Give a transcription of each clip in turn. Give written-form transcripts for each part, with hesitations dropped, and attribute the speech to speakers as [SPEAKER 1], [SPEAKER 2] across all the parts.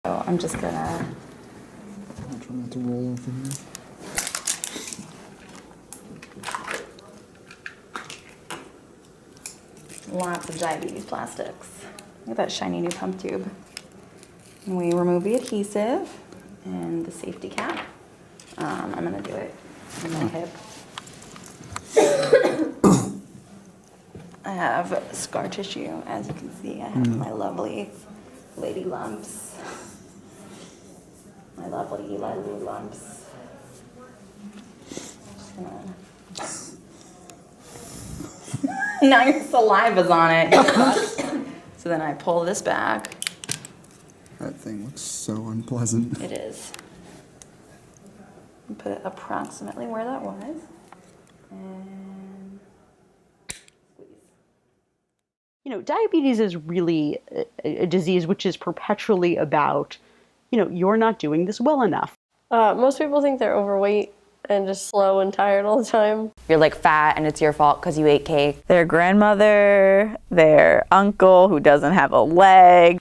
[SPEAKER 1] So I'm just gonna...
[SPEAKER 2] I'm trying not to roll over here.
[SPEAKER 1] Lots of diabetes plastics. Look at that shiny new pump tube. And we remove the adhesive and the safety cap. I'm gonna do it in my hip. I have scar tissue, as you can see. I have my lovely lady lumps. My lovely Eli Lou lumps. Just gonna... Now your saliva's on it. So then I pull this back.
[SPEAKER 2] That thing looks so unpleasant.
[SPEAKER 1] It is. And put it approximately where that was. And squeeze.
[SPEAKER 3] You know, diabetes is really a disease which is perpetually about, you know, you're not doing this well enough.
[SPEAKER 4] Most people think they're overweight and just slow and tired all the time.
[SPEAKER 5] You're like fat and it's your fault because you ate cake. Their grandmother, their uncle who doesn't have a leg.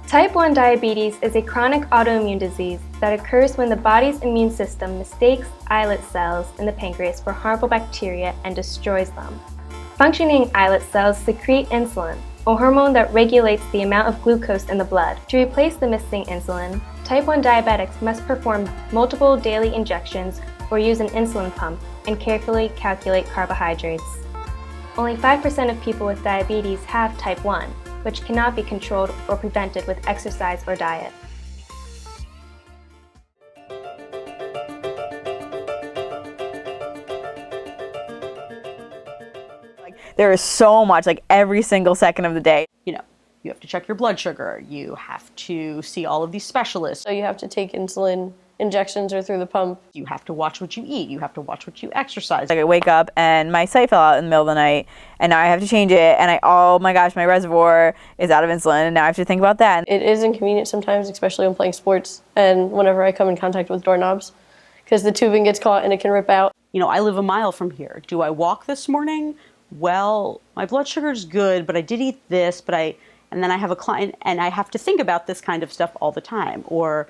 [SPEAKER 6] Type 1 diabetes is a chronic autoimmune disease that occurs when the body's immune system mistakes islet cells in the pancreas for harmful bacteria and destroys them. Functioning islet cells secrete insulin, a hormone that regulates the amount of glucose in the blood. To replace the missing insulin, type 1 diabetics must perform multiple daily injections or use an insulin pump and carefully calculate carbohydrates. Only 5% of people with diabetes have type 1, which cannot be controlled or prevented with exercise or diet.
[SPEAKER 5] There is so much, like every single second of the day.
[SPEAKER 3] You know, you have to check your blood sugar. You have to see all of these specialists.
[SPEAKER 4] So you have to take insulin injections or through the pump.
[SPEAKER 3] You have to watch what you eat. You have to watch what you exercise.
[SPEAKER 5] Like I wake up and my site fell out in the middle of the night and now I have to change it and oh my gosh, my reservoir is out of insulin and now I have to think about that.
[SPEAKER 4] It is inconvenient sometimes, especially when playing sports and whenever I come in contact with doorknobs, because the tubing gets caught and it can rip out.
[SPEAKER 3] You know, I live a mile from here. Do I walk this morning? Well, my blood sugar's good, but I did eat this, and then I have a client and I have to think about this kind of stuff all the time. Or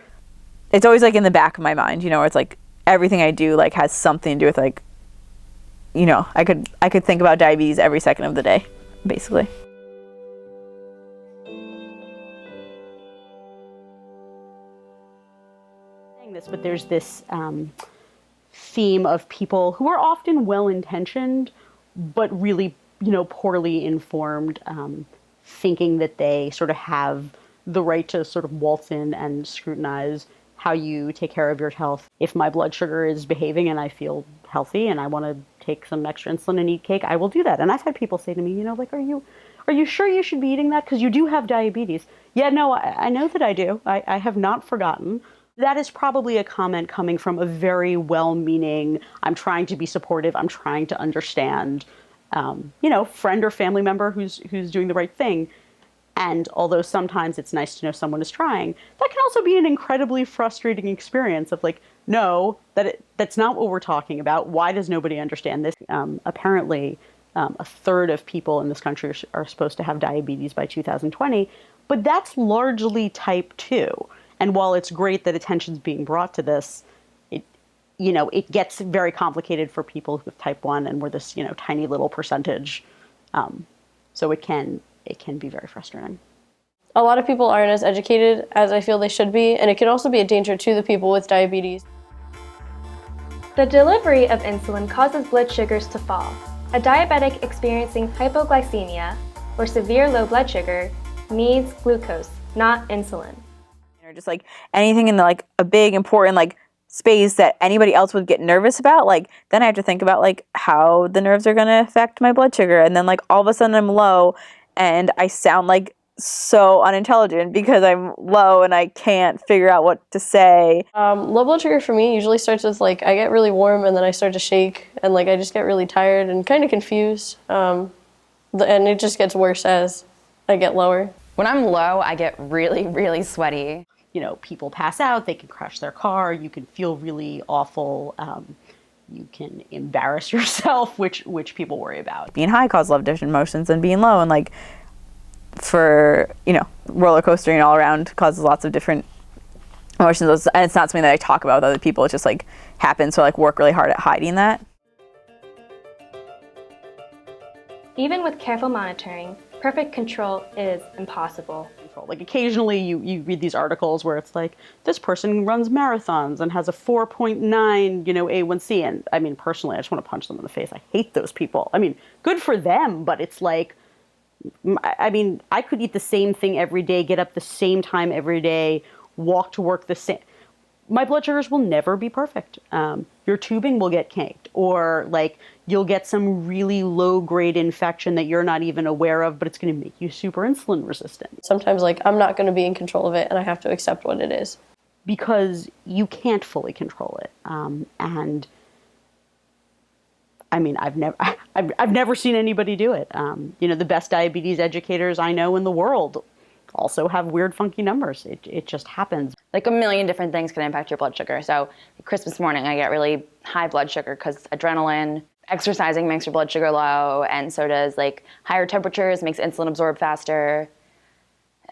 [SPEAKER 5] it's always like in the back of my mind, you know, where it's like everything I do like has something to do with like, you know, I could think about diabetes every second of the day, basically.
[SPEAKER 3] But there's this theme of people who are often well-intentioned, but really, you know, poorly informed, thinking that they sort of have the right to sort of waltz in and scrutinize how you take care of your health. If my blood sugar is behaving and I feel healthy and I want to take some extra insulin and eat cake, I will do that. And I've had people say to me, you know, like, are you sure you should be eating that? Because you do have diabetes. Yeah, no, I know that I do. I have not forgotten. That is probably a comment coming from a very well-meaning, I'm trying to be supportive, I'm trying to understand, you know, friend or family member who's doing the right thing. And although sometimes it's nice to know someone is trying, that can also be an incredibly frustrating experience of like, no, that's not what we're talking about. Why does nobody understand this? Apparently, a third of people in this country are supposed to have diabetes by 2020, but that's largely type 2. And while it's great that attention's being brought to this, it gets very complicated for people with type 1, and we're this, you know, tiny little percentage. So it can be very frustrating.
[SPEAKER 4] A lot of people aren't as educated as I feel they should be, and it can also be a danger to the people with diabetes.
[SPEAKER 6] The delivery of insulin causes blood sugars to fall. A diabetic experiencing hypoglycemia or severe low blood sugar needs glucose, not insulin.
[SPEAKER 5] Or just like anything in the, like a big important like space that anybody else would get nervous about, like then I have to think about like how the nerves are going to affect my blood sugar, and then like all of a sudden I'm low and I sound like so unintelligent because I'm low and I can't figure out what to say.
[SPEAKER 4] Low blood sugar for me usually starts with like I get really warm and then I start to shake and like I just get really tired and kind of confused, and it just gets worse as I get lower.
[SPEAKER 7] When I'm low, I get really, really sweaty.
[SPEAKER 3] You know, people pass out, they can crash their car, you can feel really awful, you can embarrass yourself, which people worry about.
[SPEAKER 5] Being high causes a lot of different emotions than being low, and like for, you know, roller coastering all around causes lots of different emotions, and it's not something that I talk about with other people. It just like happens, so I like work really hard at hiding that.
[SPEAKER 6] Even with careful monitoring, perfect control is impossible.
[SPEAKER 3] Like occasionally you read these articles where it's like, this person runs marathons and has a 4.9, you know, A1C. And I mean, personally, I just want to punch them in the face. I hate those people. I mean, good for them, but it's like, I mean, I could eat the same thing every day, get up the same time every day, walk to work the same. My blood sugars will never be perfect. Your tubing will get caked, or like you'll get some really low grade infection that you're not even aware of, but it's going to make you super insulin resistant.
[SPEAKER 4] Sometimes like I'm not going to be in control of it and I have to accept what it is.
[SPEAKER 3] Because you can't fully control it. And I mean, I've never seen anybody do it. You know, the best diabetes educators I know in the world also have weird, funky numbers. It just happens.
[SPEAKER 7] Like a million different things can impact your blood sugar. So Christmas morning, I get really high blood sugar because adrenaline. Exercising makes your blood sugar low, and so does like higher temperatures makes insulin absorb faster.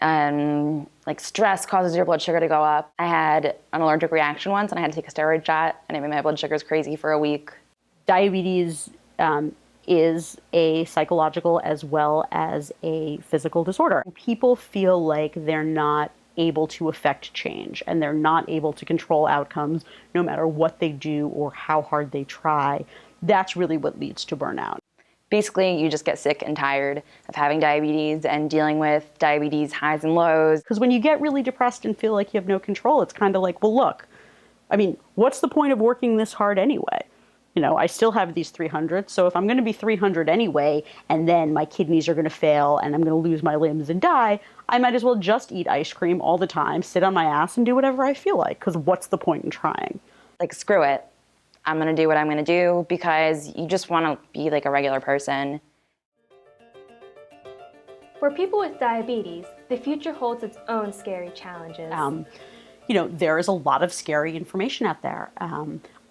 [SPEAKER 7] Like stress causes your blood sugar to go up. I had an allergic reaction once, and I had to take a steroid shot, and it made my blood sugars crazy for a week.
[SPEAKER 3] Diabetes is a psychological as well as a physical disorder. People feel like they're not able to affect change, and they're not able to control outcomes no matter what they do or how hard they try. That's really what leads to burnout.
[SPEAKER 7] Basically, you just get sick and tired of having diabetes and dealing with diabetes highs and lows.
[SPEAKER 3] Because when you get really depressed and feel like you have no control, it's kind of like, well, look, I mean, what's the point of working this hard anyway? You know, I still have these 300, so if I'm going to be 300 anyway, and then my kidneys are going to fail and I'm going to lose my limbs and die, I might as well just eat ice cream all the time, sit on my ass and do whatever I feel like, because what's the point in trying?
[SPEAKER 7] Like, screw it. I'm going to do what I'm going to do because you just want to be like a regular person.
[SPEAKER 6] For people with diabetes, the future holds its own scary challenges.
[SPEAKER 3] You know, there is a lot of scary information out there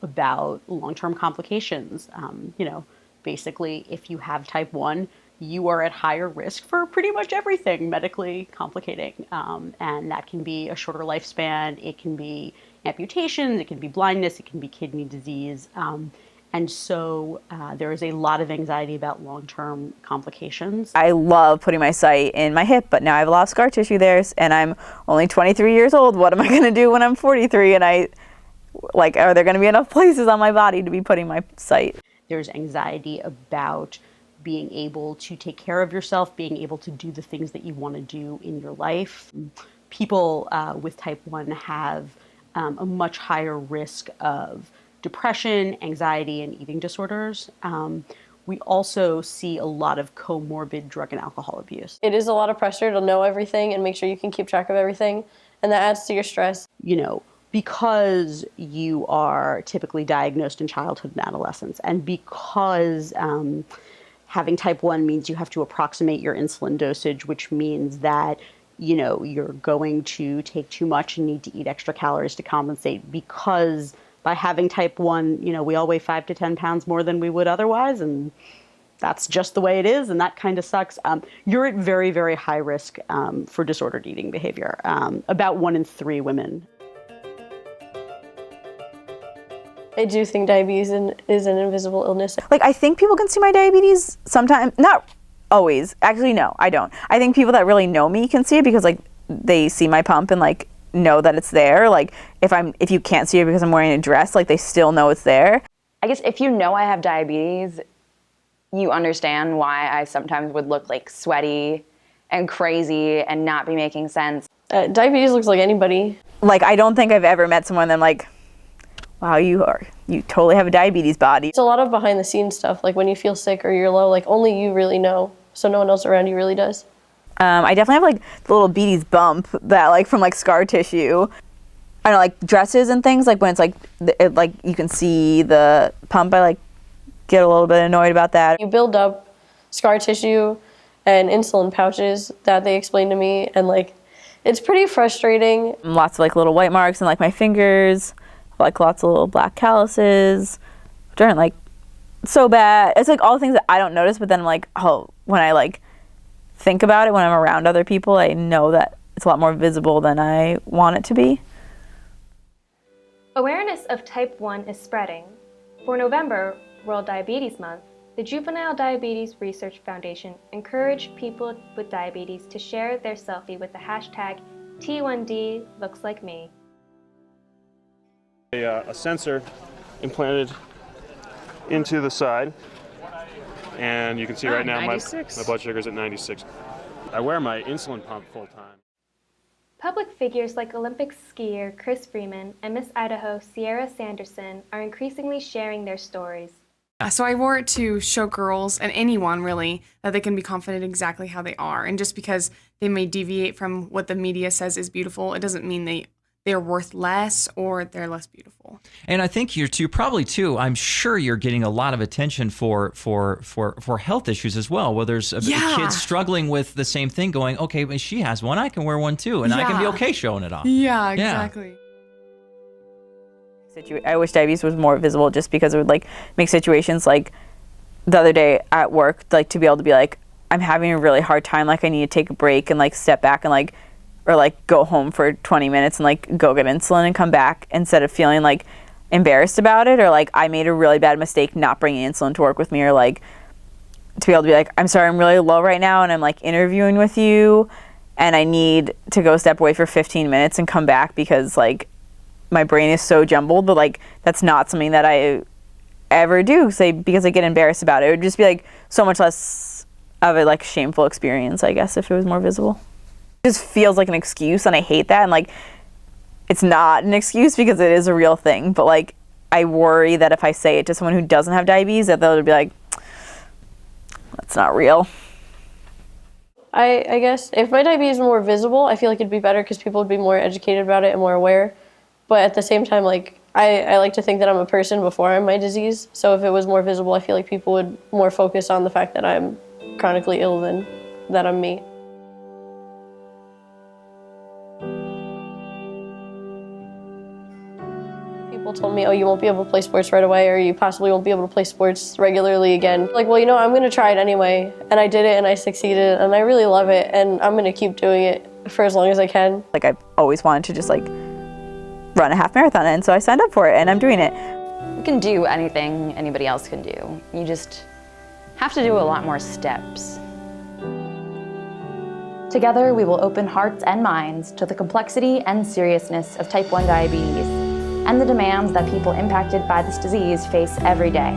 [SPEAKER 3] about long-term complications. You know, basically, if you have type 1, you are at higher risk for pretty much everything medically complicating. And that can be a shorter lifespan, it can be amputations, it can be blindness, it can be kidney disease. And so there is a lot of anxiety about long-term complications.
[SPEAKER 5] I love putting my site in my hip, but now I have a lot of scar tissue there, and I'm only 23 years old. What am I going to do when I'm 43? And are there going to be enough places on my body to be putting my site?
[SPEAKER 3] There's anxiety about being able to take care of yourself, being able to do the things that you want to do in your life. People with type 1 have a much higher risk of depression, anxiety, and eating disorders. We also see a lot of comorbid drug and alcohol abuse.
[SPEAKER 4] It is a lot of pressure to know everything and make sure you can keep track of everything, and that adds to your stress.
[SPEAKER 3] You know, because you are typically diagnosed in childhood and adolescence, and because having type 1 means you have to approximate your insulin dosage, which means that, you know, you're going to take too much and need to eat extra calories to compensate, because by having type 1, you know, we all weigh 5 to 10 pounds more than we would otherwise, and that's just the way it is, and that kind of sucks. You're at very, very high risk for disordered eating behavior. About 1 in 3 women.
[SPEAKER 4] I do think diabetes is an invisible illness.
[SPEAKER 5] Like, I think people can see my diabetes sometimes, not always. Actually, no, I don't. I think people that really know me can see it because, like, they see my pump and, like, know that it's there. Like, if you can't see it because I'm wearing a dress, like, they still know it's there.
[SPEAKER 7] I guess if you know I have diabetes, you understand why I sometimes would look like sweaty and crazy and not be making sense.
[SPEAKER 4] Diabetes looks like anybody.
[SPEAKER 5] Like, I don't think I've ever met someone that I'm like, wow, you totally have a diabetes body.
[SPEAKER 4] It's a lot of behind the scenes stuff, like when you feel sick or you're low, like only you really know, so no one else around you really does.
[SPEAKER 5] I definitely have like the little beaties bump that like from like scar tissue. I don't know, like dresses and things, like when it's like, like you can see the pump, I like get a little bit annoyed about that.
[SPEAKER 4] You build up scar tissue and insulin pouches that they explained to me, and like it's pretty frustrating.
[SPEAKER 5] Lots of like little white marks and like my fingers, like lots of little black calluses, which aren't like so bad. It's like all the things that I don't notice, but then I'm like, oh, when I like think about it, when I'm around other people, I know that it's a lot more visible than I want it to be.
[SPEAKER 6] Awareness of type 1 is spreading. For November, World Diabetes Month, the Juvenile Diabetes Research Foundation encouraged people with diabetes to share their selfie with the hashtag T1D looks like me.
[SPEAKER 8] A sensor implanted into the side, and you can see right now my blood sugar is at 96. I wear my insulin pump full time.
[SPEAKER 6] Public figures like Olympic skier Chris Freeman and Miss Idaho Sierra Sanderson are increasingly sharing their stories.
[SPEAKER 9] So I wore it to show girls, and anyone really, that they can be confident exactly how they are. And just because they may deviate from what the media says is beautiful, it doesn't mean they're worth less or they're less beautiful.
[SPEAKER 10] And I think I'm sure you're getting a lot of attention for health issues as well, where there's kids struggling with the same thing going, okay, but she has one, I can wear one too, and I can be okay showing it off.
[SPEAKER 9] Yeah, exactly.
[SPEAKER 5] I wish diabetes was more visible, just because it would like make situations like the other day at work, like to be able to be like, I'm having a really hard time, like I need to take a break and like step back and like, or like go home for 20 minutes and like go get insulin and come back, instead of feeling like embarrassed about it, or like I made a really bad mistake not bringing insulin to work with me, or like to be able to be like, I'm sorry, I'm really low right now and I'm like interviewing with you and I need to go step away for 15 minutes and come back because like my brain is so jumbled. But like that's not something that I ever do, say, because I get embarrassed about it. It would just be like so much less of a like shameful experience, I guess, if it was more visible. It just feels like an excuse, and I hate that. And like it's not an excuse because it is a real thing, but like I worry that if I say it to someone who doesn't have diabetes, that they'll be like, that's not real.
[SPEAKER 4] I guess if my diabetes were more visible, I feel like it'd be better because people would be more educated about it and more aware. But at the same time, like I like to think that I'm a person before I'm my disease. So if it was more visible, I feel like people would more focus on the fact that I'm chronically ill than that I'm me. People told me, oh, you won't be able to play sports right away, or you possibly won't be able to play sports regularly again. Like, well, you know, I'm going to try it anyway. And I did it and I succeeded and I really love it. And I'm going to keep doing it for as long as I can.
[SPEAKER 5] Like I've always wanted to just like run a half marathon, and so I signed up for it and I'm doing it.
[SPEAKER 7] You can do anything anybody else can do. You just have to do a lot more steps. Together, we will open hearts and minds to the complexity and seriousness of type 1 diabetes and the demands that people impacted by this disease face every day.